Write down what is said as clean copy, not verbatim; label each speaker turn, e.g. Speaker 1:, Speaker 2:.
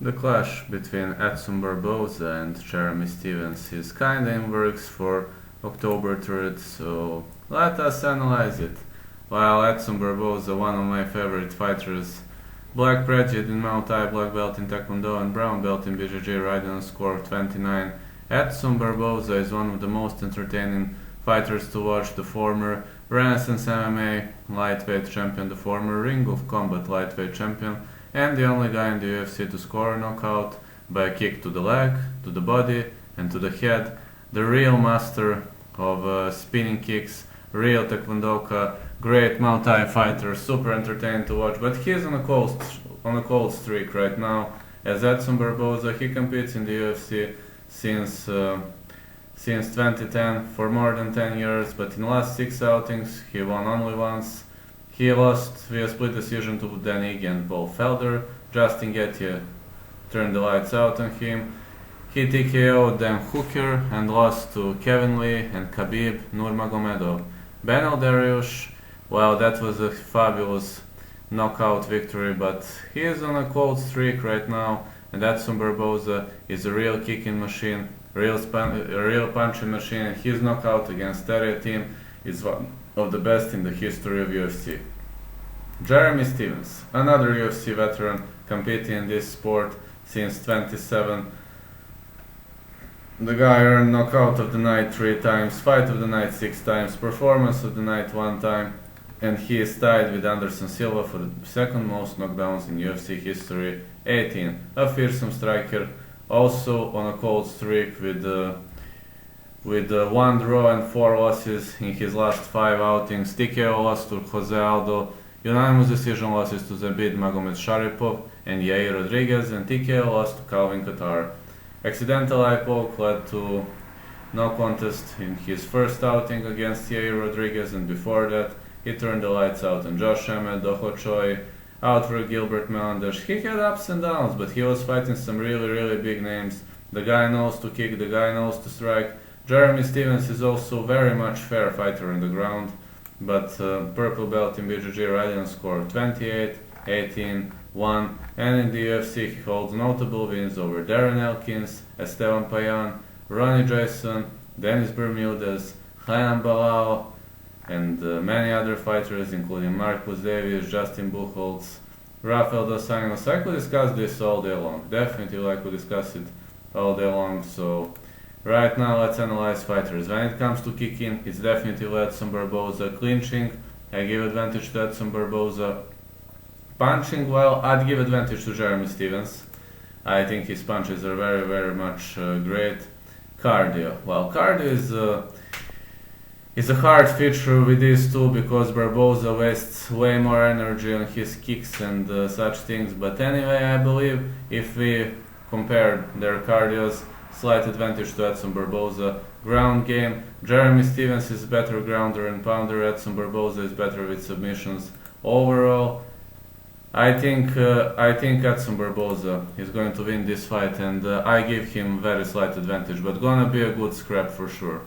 Speaker 1: The clash between Edson Barboza and Jeremy Stevens is kinda in works for October 3rd, so let us analyze it. While Edson Barboza, one of my favorite fighters, black prejudice in Muay Thai, black belt in Taekwondo and brown belt in BJJ, riding a score of 29, Edson Barboza is one of the most entertaining fighters to watch. The former Renaissance MMA lightweight champion, the former Ring of Combat lightweight champion, and the only guy in the UFC to score a knockout by a kick to the leg, to the body, and to the head. The real master of spinning kicks, real taekwondoka, great Muay Thai fighter, super entertaining to watch. But he's on a cold streak right now. As Edson Barboza, he competes in the UFC since 2010 for more than 10 years. But in the last 6 outings, he won only once. He lost via split decision to Dan Ige and Paul Felder. Justin Gaethje turned the lights out on him. He TKO'd Dan Hooker and lost to Kevin Lee and Khabib Nurmagomedov. Benel Dariush, well, that was a fabulous knockout victory, but he is on a cold streak right now, and Edson Barboza is a real kicking machine, a real punching machine, and his knockout against Terry team is one of the best in the history of UFC. Jeremy Stevens, another UFC veteran competing in this sport since 27. The guy earned knockout of the night 3 times, fight of the night 6 times, performance of the night 1 time, and he is tied with Anderson Silva for the second most knockdowns in UFC history, 18. A fearsome striker, also on a cold streak with 1 draw and 4 losses in his last 5 outings. TKO loss to Jose Aldo, unanimous decision losses to Zabit Magomedsharipov and Yair Rodriguez, and TKO loss to Calvin Kattar. Accidental eye poke led to no contest in his first outing against Yair Rodriguez, and before that he turned the lights out on Josh Emmett, Doho Choi, out for Gilbert Melendez. He had ups and downs, but he was fighting some really big names. The guy knows to kick, the guy knows to strike. Jeremy Stevens is also very much fair fighter on the ground, but purple belt in BJJ riding score 28, 18, 1, and in the UFC he holds notable wins over Darren Elkins, Esteban Payan, Ronnie Jason, Dennis Bermudez, Ryan Balao, and many other fighters including Marcus Davis, Justin Buchholz, Rafael Dos Anjos. I could discuss this all day long, definitely I could discuss it all day long. So right now let's analyze fighters. When it comes to kicking, it's definitely Edson Barboza. Clinching, I give advantage to Edson Barboza. Punching, well, I'd give advantage to Jeremy Stevens. I think his punches are very much great. Cardio, well, cardio is a hard feature with these two because Barboza wastes way more energy on his kicks and such things. But anyway, I believe if we compare their cardios, slight advantage to Edson Barboza. Ground game, Jeremy Stevens is better grounder and pounder. Edson Barboza is better with submissions. Overall, I think Edson Barboza is going to win this fight, and I give him very slight advantage, but gonna be a good scrap for sure.